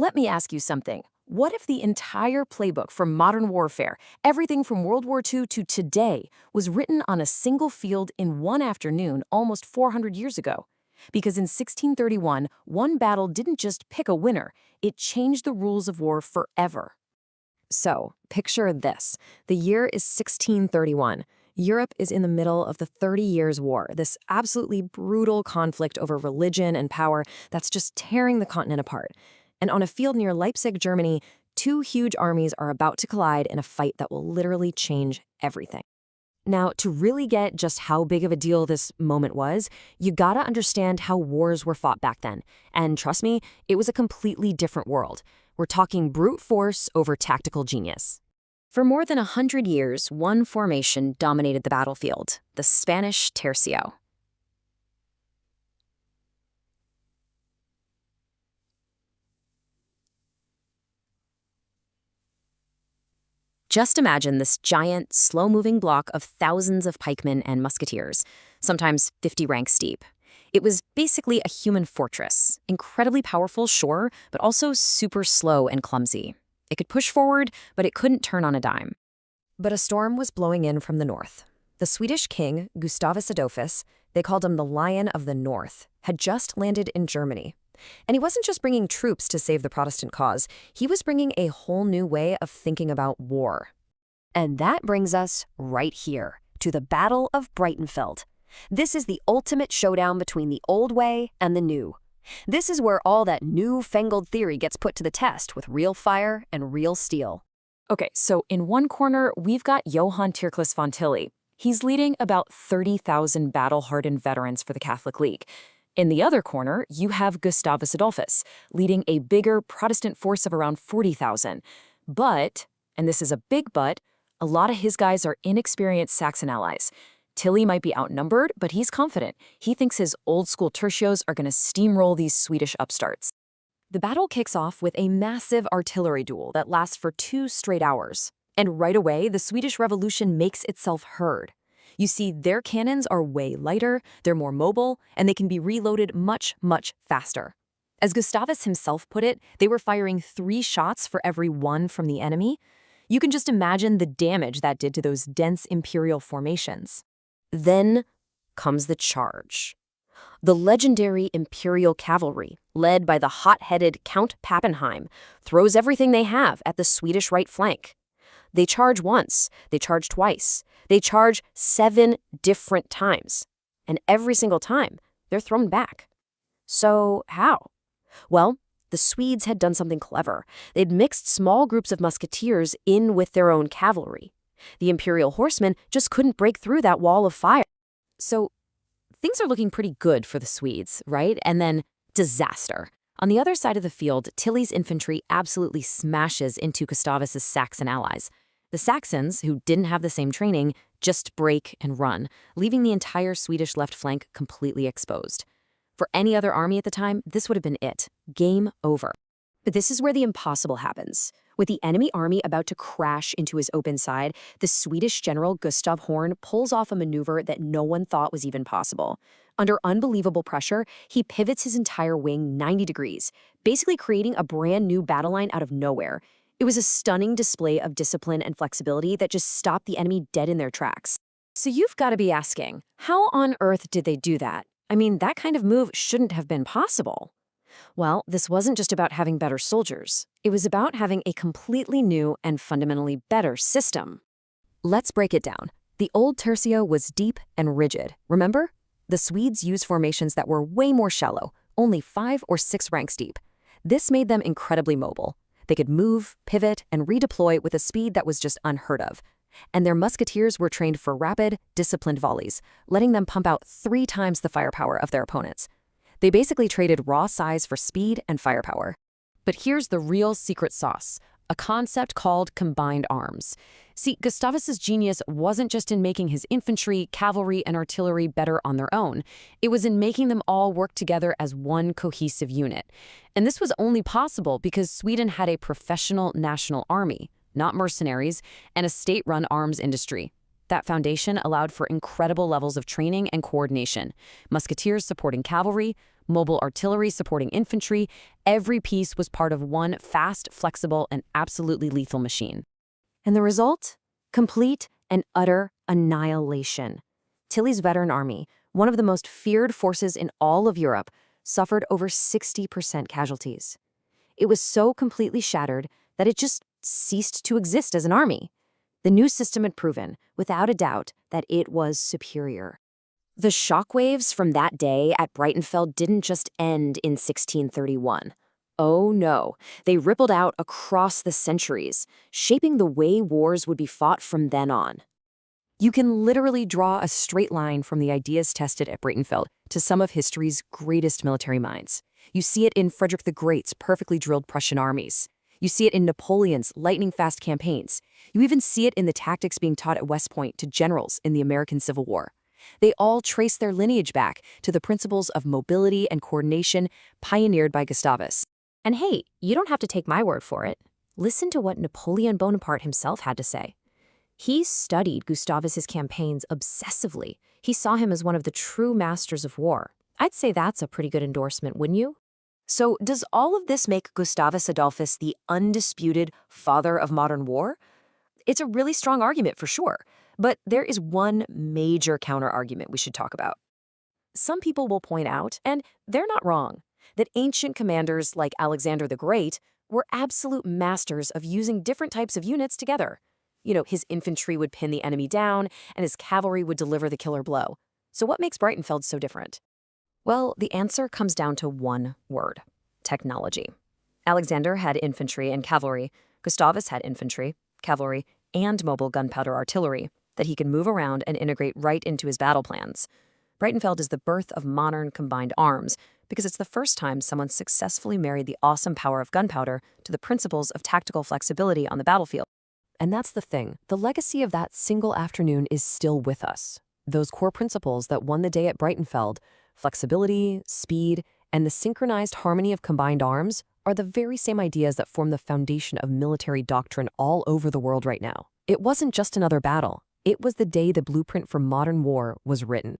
Let me ask you something. What if the entire playbook for modern warfare, everything from World War II to today, was written on a single field in one afternoon almost 400 years ago? Because in 1631, one battle didn't just pick a winner, it changed the rules of war forever. So, picture this. The year is 1631. Europe is in the middle of the 30 Years' War, this absolutely brutal conflict over religion and power that's just tearing the continent apart. And on a field near Leipzig, Germany, two huge armies are about to collide in a fight that will literally change everything. Now, to really get just how big of a deal this moment was, you gotta understand how wars were fought back then. And trust me, it was a completely different world. We're talking brute force over tactical genius. For more than 100 years, one formation dominated the battlefield, the Spanish tercio. Just imagine this giant, slow-moving block of thousands of pikemen and musketeers, sometimes 50 ranks deep. It was basically a human fortress, incredibly powerful, sure, but also super slow and clumsy. It could push forward, but it couldn't turn on a dime. But a storm was blowing in from the north. The Swedish king, Gustavus Adolphus, they called him the Lion of the North, had just landed in Germany. And he wasn't just bringing troops to save the Protestant cause, he was bringing a whole new way of thinking about war. And that brings us right here, to the Battle of Breitenfeld. This is the ultimate showdown between the old way and the new. This is where all that newfangled theory gets put to the test with real fire and real steel. Okay, so in one corner, we've got Johann Tierklas von Tilly. He's leading about 30,000 battle-hardened veterans for the Catholic League. In the other corner, you have Gustavus Adolphus, leading a bigger Protestant force of around 40,000. But, and this is a big but, a lot of his guys are inexperienced Saxon allies. Tilly might be outnumbered, but he's confident. He thinks his old-school tercios are going to steamroll these Swedish upstarts. The battle kicks off with a massive artillery duel that lasts for 2 straight hours. And right away, the Swedish Revolution makes itself heard. You see, their cannons are way lighter, they're more mobile, and they can be reloaded much, much faster. As Gustavus himself put it, they were firing 3 shots for every 1 from the enemy. You can just imagine the damage that did to those dense imperial formations. Then comes the charge. The legendary imperial cavalry, led by the hot-headed Count Pappenheim, throws everything they have at the Swedish right flank. They charge once, they charge twice, they charge 7 different times. And every single time, they're thrown back. So how? Well, the Swedes had done something clever. They'd mixed small groups of musketeers in with their own cavalry. The imperial horsemen just couldn't break through that wall of fire. So things are looking pretty good for the Swedes, right? And then disaster. On the other side of the field, Tilly's infantry absolutely smashes into Gustavus's Saxon allies. The Saxons, who didn't have the same training, just break and run, leaving the entire Swedish left flank completely exposed. For any other army at the time, this would have been it. Game over. But this is where the impossible happens. With the enemy army about to crash into his open side, the Swedish general Gustav Horn pulls off a maneuver that no one thought was even possible. Under unbelievable pressure, he pivots his entire wing 90 degrees, basically creating a brand new battle line out of nowhere. It was a stunning display of discipline and flexibility that just stopped the enemy dead in their tracks. So you've got to be asking, how on earth did they do that? I mean, that kind of move shouldn't have been possible. Well, this wasn't just about having better soldiers. It was about having a completely new and fundamentally better system. Let's break it down. The old tercio was deep and rigid, remember? The Swedes used formations that were way more shallow, only 5 or 6 ranks deep. This made them incredibly mobile. They could move, pivot, and redeploy with a speed that was just unheard of. And their musketeers were trained for rapid, disciplined volleys, letting them pump out 3 times the firepower of their opponents. They basically traded raw size for speed and firepower. But here's the real secret sauce, a concept called combined arms. See, Gustavus's genius wasn't just in making his infantry, cavalry, and artillery better on their own. It was in making them all work together as one cohesive unit. And this was only possible because Sweden had a professional national army, not mercenaries, and a state-run arms industry. That foundation allowed for incredible levels of training and coordination. Musketeers supporting cavalry, mobile artillery supporting infantry. Every piece was part of one fast, flexible, and absolutely lethal machine. And the result? Complete and utter annihilation. Tilly's veteran army, one of the most feared forces in all of Europe, suffered over 60% casualties. It was so completely shattered that it just ceased to exist as an army. The new system had proven, without a doubt, that it was superior. The shockwaves from that day at Breitenfeld didn't just end in 1631. Oh no, they rippled out across the centuries, shaping the way wars would be fought from then on. You can literally draw a straight line from the ideas tested at Breitenfeld to some of history's greatest military minds. You see it in Frederick the Great's perfectly drilled Prussian armies. You see it in Napoleon's lightning-fast campaigns. You even see it in the tactics being taught at West Point to generals in the American Civil War. They all trace their lineage back to the principles of mobility and coordination pioneered by Gustavus. And hey, you don't have to take my word for it. Listen to what Napoleon Bonaparte himself had to say. He studied Gustavus's campaigns obsessively. He saw him as one of the true masters of war. I'd say that's a pretty good endorsement, wouldn't you? So does all of this make Gustavus Adolphus the undisputed father of modern war? It's a really strong argument for sure, but there is one major counter-argument we should talk about. Some people will point out, and they're not wrong, that ancient commanders like Alexander the Great were absolute masters of using different types of units together. His infantry would pin the enemy down, and his cavalry would deliver the killer blow. So what makes Breitenfeld so different? Well, the answer comes down to one word: technology. Alexander had infantry and cavalry. Gustavus had infantry, cavalry, and mobile gunpowder artillery that he could move around and integrate right into his battle plans. Breitenfeld is the birth of modern combined arms because it's the first time someone successfully married the awesome power of gunpowder to the principles of tactical flexibility on the battlefield. And that's the thing. The legacy of that single afternoon is still with us. Those core principles that won the day at Breitenfeld, flexibility, speed, and the synchronized harmony of combined arms, are the very same ideas that form the foundation of military doctrine all over the world right now. It wasn't just another battle. It was the day the blueprint for modern war was written.